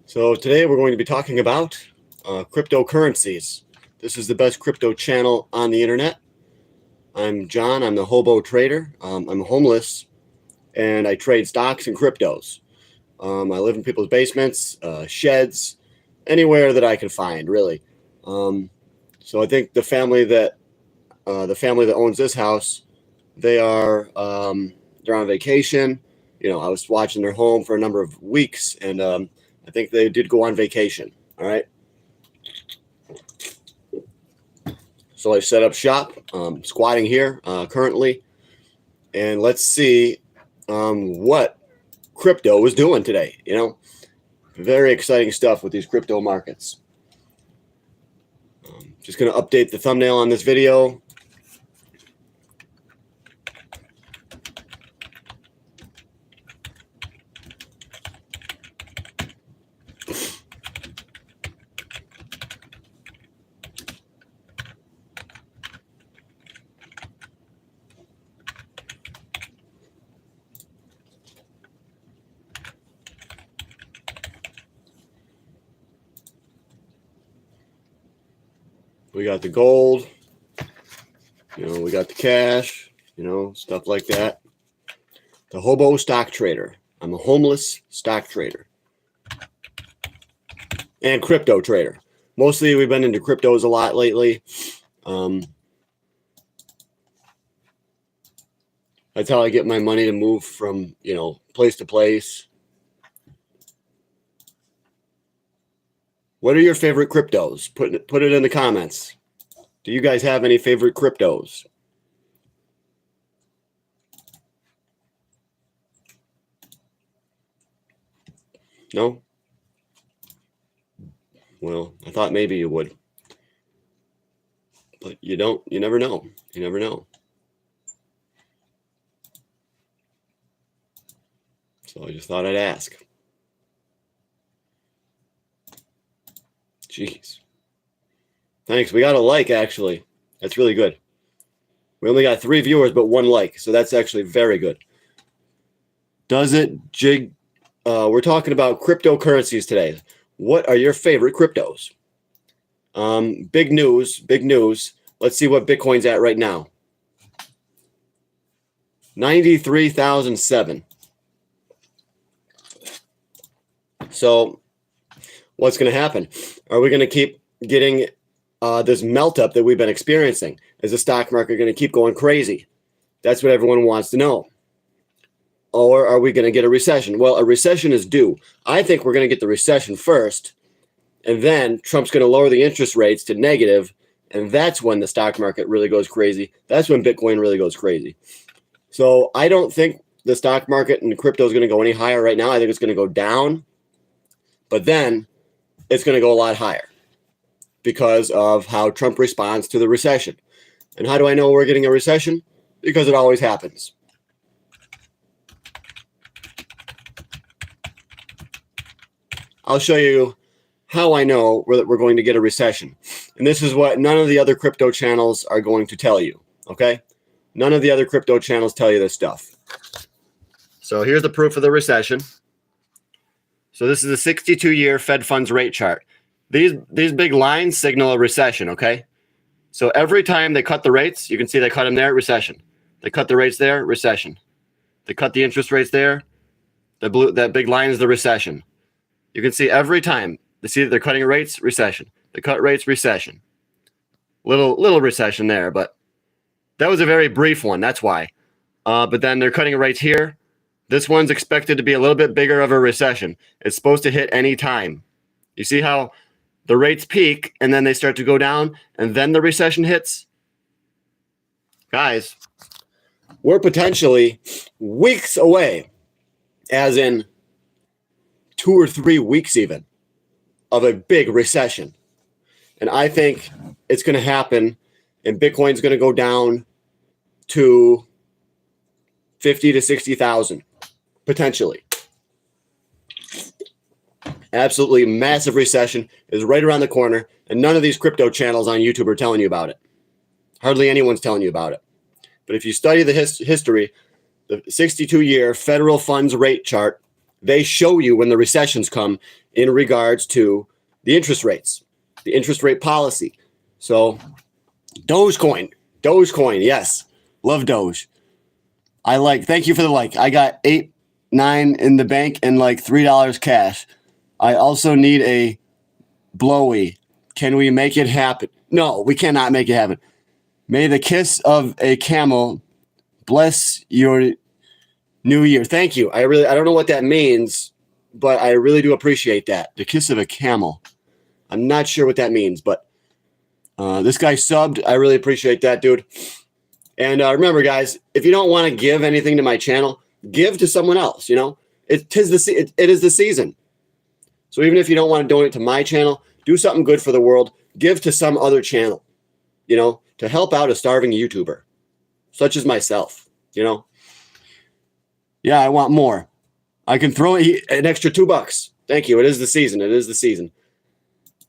So today we're going to be talking about cryptocurrencies. This is the best crypto channel on the internet. I'm John. I'm the Hobo Trader. I'm homeless, and I trade stocks and cryptos. I live in people's basements, sheds, anywhere that I can find, really. So I think the family that owns this house, they're on vacation. You know, I was watching their home for a number of weeks, and I think they did go on vacation. All right. So I set up shop, squatting here currently, and let's see what crypto was doing today. You know, very exciting stuff with these crypto markets. Just going to update the thumbnail on this video. We got the gold, you know, we got the cash, you know, stuff like that. The Hobo stock trader. I'm a homeless stock trader and crypto trader. Mostly we've been into cryptos a lot lately. That's how I get my money to move from, you know, place to place. What are your favorite cryptos? Put it in the comments. Do you guys have any favorite cryptos? No? Well, I thought maybe you would. But you don't. You never know. You never know. So I just thought I'd ask. Jeez. Thanks. We got a like, actually. That's really good. We only got 3 viewers, but 1 like. So that's actually very good. Does it jig? We're talking about cryptocurrencies today. What are your favorite cryptos? Big news. Big news. Let's see what Bitcoin's at right now. 93,007. So what's going to happen? Are we going to keep getting this melt up that we've been experiencing? Is the stock market going to keep going crazy? That's what everyone wants to know. Or are we going to get a recession? Well, a recession is due. I think we're going to get the recession first, and then Trump's going to lower the interest rates to negative, and that's when the stock market really goes crazy. That's when Bitcoin really goes crazy. So I don't think the stock market and crypto is going to go any higher right now. I think it's going to go down, but then it's going to go a lot higher because of how Trump responds to the recession. And how do I know we're getting a recession? Because it always happens. I'll show you how I know that we're going to get a recession. And this is what none of the other crypto channels are going to tell you, okay? None of the other crypto channels tell you this stuff. So here's the proof of the recession. So this is a 62-year Fed funds rate chart. These big lines signal a recession, okay? So every time they cut the rates, you can see they cut them there, recession. They cut the rates there, recession. They cut the interest rates there. That big line is the recession. You can see every time they see that they're cutting rates, recession. They cut rates, recession. Little recession there, but that was a very brief one. That's why. But then they're cutting rates here. This one's expected to be a little bit bigger of a recession. It's supposed to hit any time. You see how the rates peak and then they start to go down and then the recession hits? Guys, we're potentially weeks away, as in 2 or 3 weeks even, of a big recession. And I think it's going to happen, and Bitcoin's going to go down to 50 to 60,000, potentially. Absolutely massive recession is right around the corner, and none of these crypto channels on YouTube are telling you about it. Hardly anyone's telling you about it. But if you study the history, the 62-year federal funds rate chart They show you when the recessions come in regards to the interest rates, the interest rate policy. So Dogecoin, yes. Love Doge. Thank you for the like. I got 8, 9 in the bank and like $3 cash. I also need a blowy. Can we make it happen? No, we cannot make it happen. May the kiss of a camel bless your new year. Thank you. I don't know what that means, but I really do appreciate that. The kiss of a camel. I'm not sure what that means, but this guy subbed. I really appreciate that, dude. And remember, guys, if you don't want to give anything to my channel, give to someone else. You know, it is the season. So even if you don't want to donate to my channel, do something good for the world. Give to some other channel, you know, to help out a starving YouTuber, such as myself, you know. Yeah, I want more. I can throw an extra $2. Thank you. It is the season. It is the season.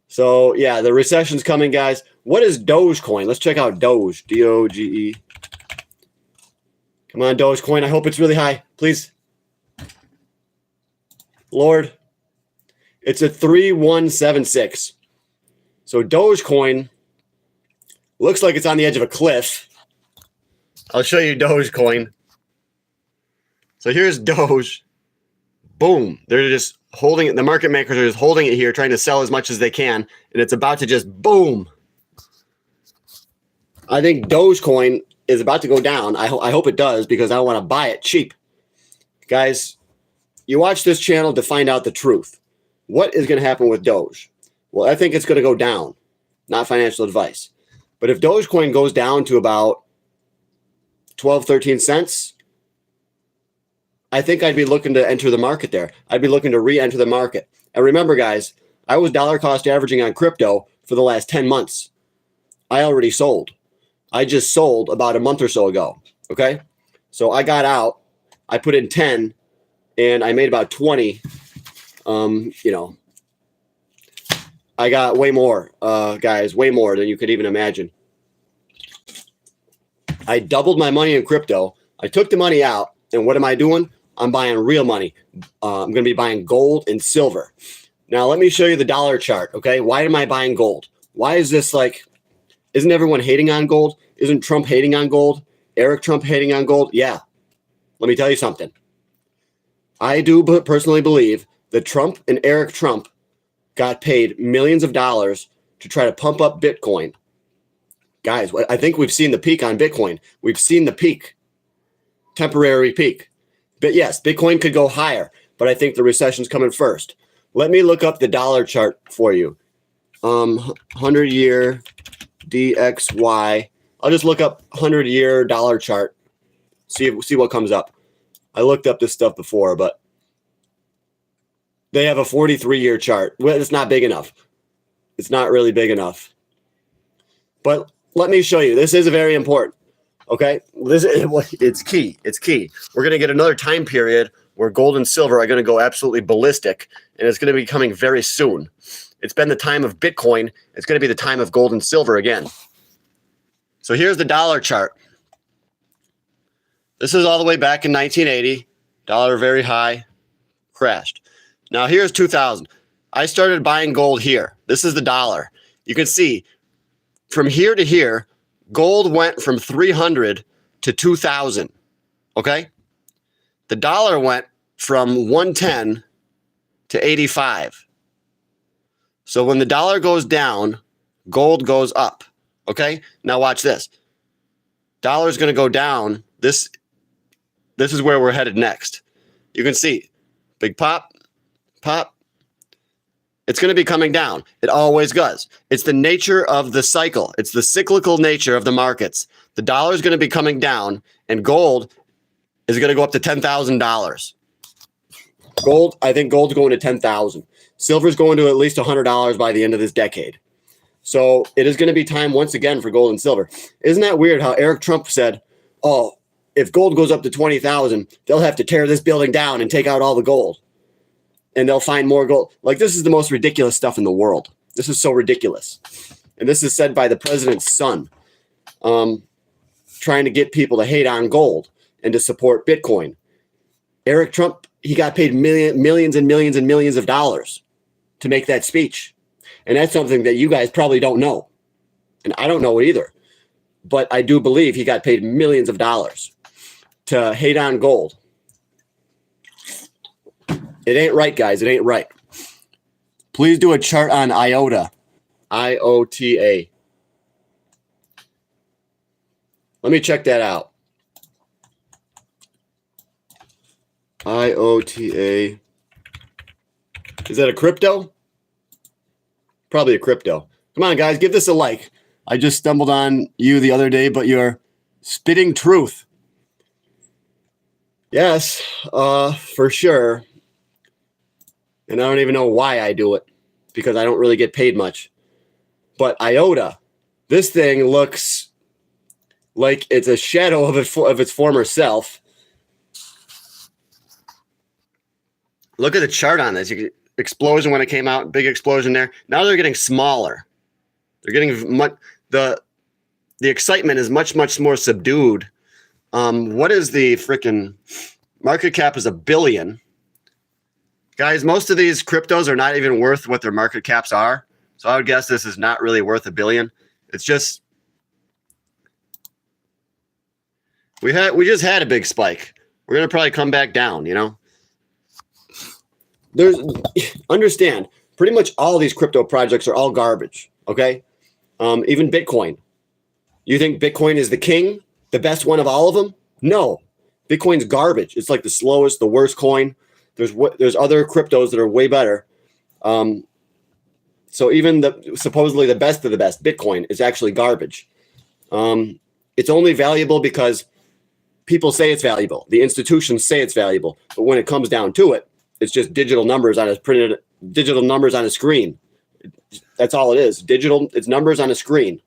So, yeah, the recession's coming, guys. What is Dogecoin? Let's check out Doge. D-O-G-E. Come on, Dogecoin. I hope it's really high. Please. Lord. It's a 3176. So Dogecoin looks like it's on the edge of a cliff. I'll show you Dogecoin. So here's Doge. Boom. They're just holding it. The market makers are just holding it here, trying to sell as much as they can. And it's about to just boom. I think Dogecoin is about to go down. I hope it does, because I want to buy it cheap. Guys, you watch this channel to find out the truth. What is going to happen with Doge? Well, I think it's going to go down. Not financial advice. But if Dogecoin goes down to about 12, 13 cents, I think I'd be looking to enter the market there. I'd be looking to re-enter the market. And remember, guys, I was dollar cost averaging on crypto for the last 10 months. I already sold. I just sold about a month or so ago. Okay? So I got out. I put in 10, and I made about 20. You know, I got way more, guys, way more than you could even imagine. I doubled my money in crypto. I took the money out, and what am I doing? I'm buying real money. I'm going to be buying gold and silver. Now, let me show you the dollar chart, okay? Why am I buying gold? Why is this like, isn't everyone hating on gold? Isn't Trump hating on gold? Eric Trump hating on gold? Yeah. Let me tell you something. I do personally believe that Trump and Eric Trump got paid millions of dollars to try to pump up Bitcoin. Guys, I think we've seen the peak on Bitcoin. We've seen the peak, temporary peak. But yes, Bitcoin could go higher, but I think the recession's coming first. Let me look up the dollar chart for you. 100-year DXY. I'll just look up 100-year dollar chart. See what comes up. I looked up this stuff before, but they have a 43-year chart. Well, it's not big enough. It's not really big enough. But let me show you. This is very important. Okay? It's key. It's key. We're going to get another time period where gold and silver are going to go absolutely ballistic, and it's going to be coming very soon. It's been the time of Bitcoin. It's going to be the time of gold and silver again. So here's the dollar chart. This is all the way back in 1980. Dollar very high. Crashed. Now here's 2000. I started buying gold here. This is the dollar. You can see from here to here, gold went from 300 to 2000. Okay? The dollar went from 110 to 85. So when the dollar goes down, gold goes up. Okay? Now watch this. Dollar's going to go down. This is where we're headed next. You can see big pop, pop. It's going to be coming down. It always does. It's the nature of the cycle. It's the cyclical nature of the markets. The dollar is going to be coming down, and gold is going to go up to $10,000. Gold, I think gold's going to 10,000. Silver's going to at least $100 by the end of this decade. So it is going to be time once again for gold and silver. Isn't that weird how Eric Trump said, oh, if gold goes up to 20,000, they'll have to tear this building down and take out all the gold. And they'll find more gold. Like, this is the most ridiculous stuff in the world. This is so ridiculous. And this is said by the president's son, trying to get people to hate on gold and to support Bitcoin. Eric Trump, he got paid millions and millions and millions of dollars to make that speech. And that's something that you guys probably don't know. And I don't know it either. But I do believe he got paid millions of dollars to hate on gold. It ain't right, guys. It ain't right. Please do a chart on IOTA. IOTA. Let me check that out. IOTA. Is that a crypto? Probably a crypto. Come on, guys. Give this a like. I just stumbled on you the other day, but you're spitting truth. Yes, for sure. And I don't even know why I do it, because I don't really get paid much. But IOTA, this thing looks like it's a shadow of its former self. Look at the chart on this. Explosion when it came out, big explosion there. Now they're getting smaller. They're getting much. The excitement is much more subdued. What is the freaking market cap? Is $1 billion. Guys, most of these cryptos are not even worth what their market caps are. So I would guess this is not really worth $1 billion. It's just we just had a big spike. We're gonna probably come back down, you know. Understand, pretty much all these crypto projects are all garbage. Okay, even Bitcoin. You think Bitcoin is the king, the best one of all of them? No, Bitcoin's garbage. It's like the slowest, the worst coin. There's other cryptos that are way better. So even supposedly the best of the best, Bitcoin, is actually garbage. It's only valuable because people say it's valuable. The institutions say it's valuable, but when it comes down to it, it's just digital numbers on a screen. That's all it is. It's numbers on a screen.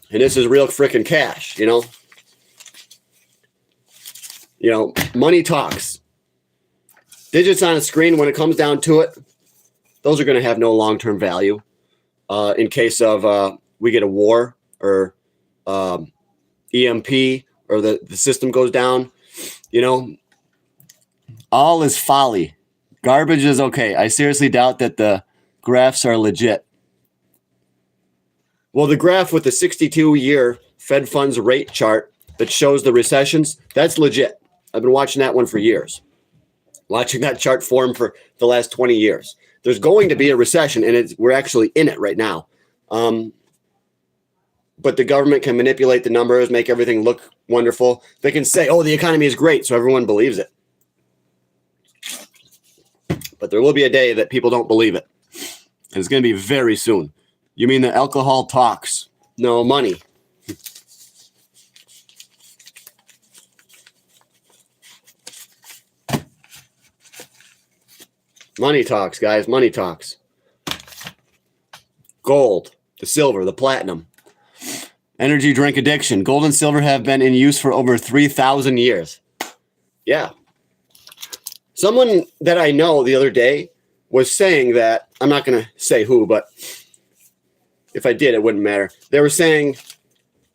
And this is real freaking cash, you know. You know, money talks. Digits on a screen, when it comes down to it, those are going to have no long-term value. In case of we get a war or EMP or the system goes down, you know, all is folly. Garbage is okay. I seriously doubt that the graphs are legit. Well, the graph with the 62-year Fed funds rate chart that shows the recessions, that's legit. I've been watching that one for years. Watching that chart form for the last 20 years. There's going to be a recession, and we're actually in it right now. But the government can manipulate the numbers, make everything look wonderful. They can say, oh, the economy is great, so everyone believes it. But there will be a day that people don't believe it. And it's going to be very soon. You mean the alcohol talks? No, money. Money talks, guys. Money talks. Gold, the silver, the platinum. Energy drink addiction. Gold and silver have been in use for over 3,000 years. Yeah. Someone that I know the other day was saying that, I'm not going to say who, but if I did, it wouldn't matter. They were saying,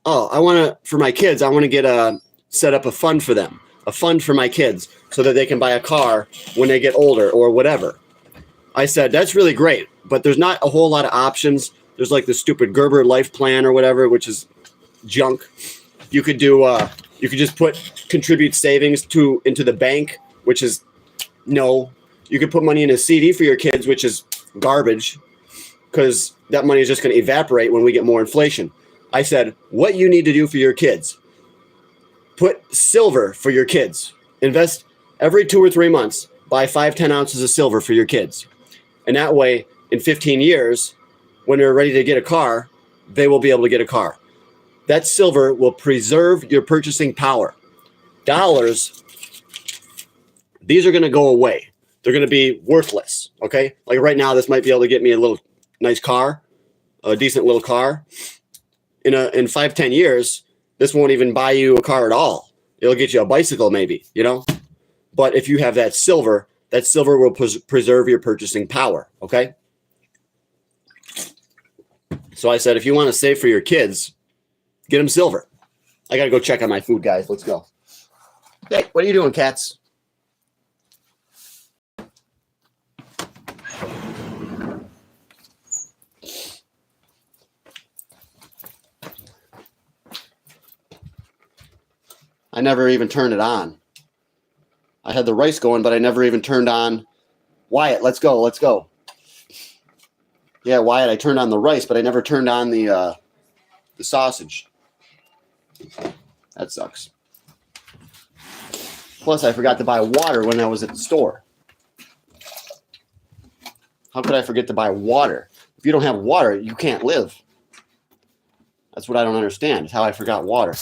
oh, for my kids, I want to set up a fund for them, a fund for my kids so that they can buy a car when they get older or whatever. I said, that's really great, but there's not a whole lot of options. There's like the stupid Gerber life plan or whatever, which is junk. You could just contribute savings into the bank, which is no. You could put money in a CD for your kids, which is garbage, because that money is just going to evaporate when we get more inflation. I said, what you need to do for your kids, put silver for your kids. Invest every 2 or 3 months, buy 5-10 ounces of silver for your kids. And that way, in 15 years, when they're ready to get a car, they will be able to get a car. That silver will preserve your purchasing power. Dollars, these are going to go away. They're going to be worthless, okay? Like right now, this might be able to get me a little nice car, a decent little car. In 5-10 years, this won't even buy you a car at all. It'll get you a bicycle maybe, you know? But if you have that silver will preserve your purchasing power, okay? So I said, if you want to save for your kids, get them silver. I got to go check on my food, guys. Let's go. Hey, what are you doing, cats? I never even turned it on. I had the rice going, but I never even turned on. Wyatt, let's go. Let's go. Yeah, Wyatt, I turned on the rice, but I never turned on the sausage. That sucks. Plus, I forgot to buy water when I was at the store. How could I forget to buy water? If you don't have water, you can't live. That's what I don't understand, is how I forgot water.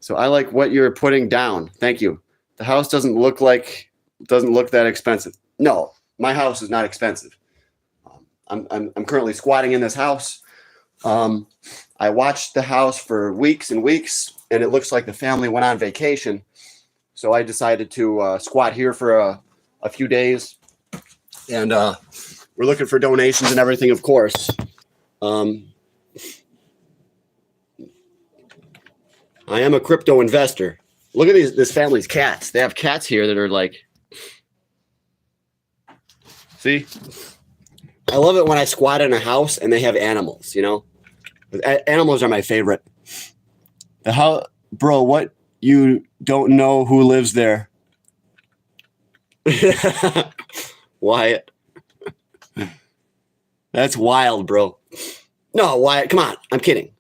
So I like what you're putting down. Thank you. The house doesn't look that expensive. No, my house is not expensive. I'm currently squatting in this house. I watched the house for weeks and weeks, and it looks like the family went on vacation. So I decided to squat here for a few days, and we're looking for donations and everything, of course. I am a crypto investor. Look at this family's cats. They have cats here that are like, see? I love it when I squat in a house and they have animals, you know? Animals are my favorite. Bro, what? You don't know who lives there. Wyatt. That's wild, bro. No, Wyatt, come on. I'm kidding.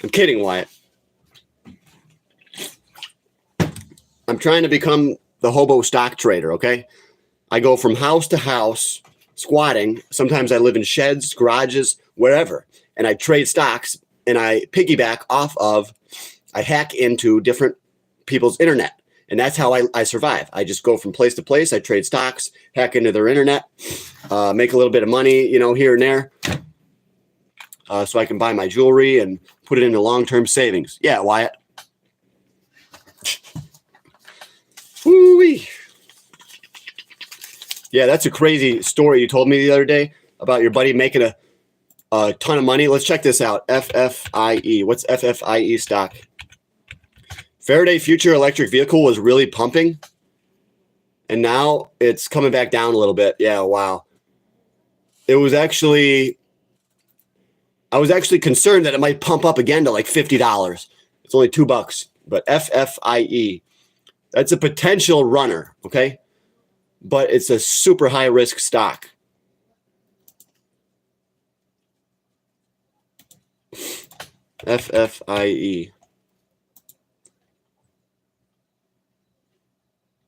I'm kidding, Wyatt. I'm trying to become the hobo stock trader, okay? I go from house to house squatting. Sometimes I live in sheds, garages, wherever. And I trade stocks and I piggyback off of, I hack into different people's internet. And that's how I survive. I just go from place to place. I trade stocks, hack into their internet, make a little bit of money, you know, here and there. So I can buy my jewelry and put it into long-term savings. Yeah, Wyatt. Woo-wee. Yeah, that's a crazy story you told me the other day about your buddy making a ton of money. Let's check this out. FFIE. What's FFIE stock? Faraday Future Electric Vehicle was really pumping, and now it's coming back down a little bit. Yeah, wow. I was actually concerned that it might pump up again to like $50. It's only $2, but FFIE. That's a potential runner, okay? But it's a super high risk stock. FFIE.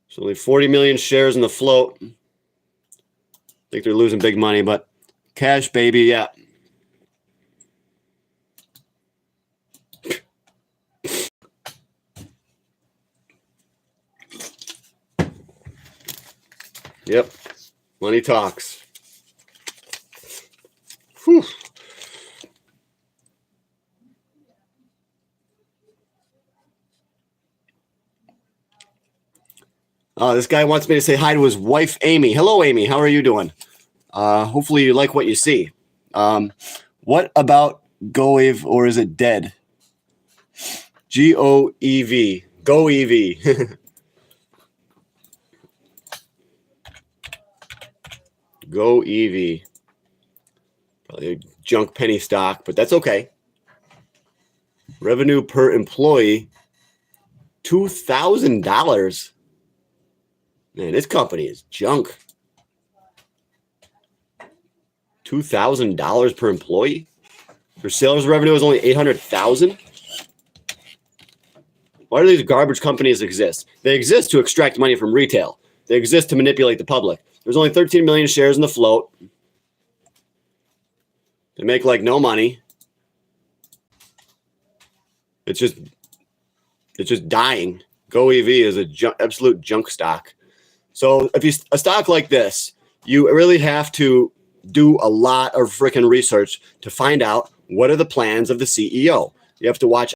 So only 40 million shares in the float. I think they're losing big money, but cash, baby, yeah. Yep. Money talks. Whew. This guy wants me to say hi to his wife, Amy. Hello, Amy. How are you doing? Hopefully you like what you see. What about GoEV, or is it dead? GOEV. GoEV. GoEV. Probably a junk penny stock, but that's okay. Revenue per employee, $2,000. Man, this company is junk. $2,000 per employee? Their sales revenue is only $800,000? Why do these garbage companies exist? They exist to extract money from retail. They exist to manipulate the public. There's only 13 million shares in the float. They make like no money. It's just dying. GoEV is a absolute junk stock. So if a stock like this, you really have to do a lot of freaking research to find out what are the plans of the CEO. You have to watch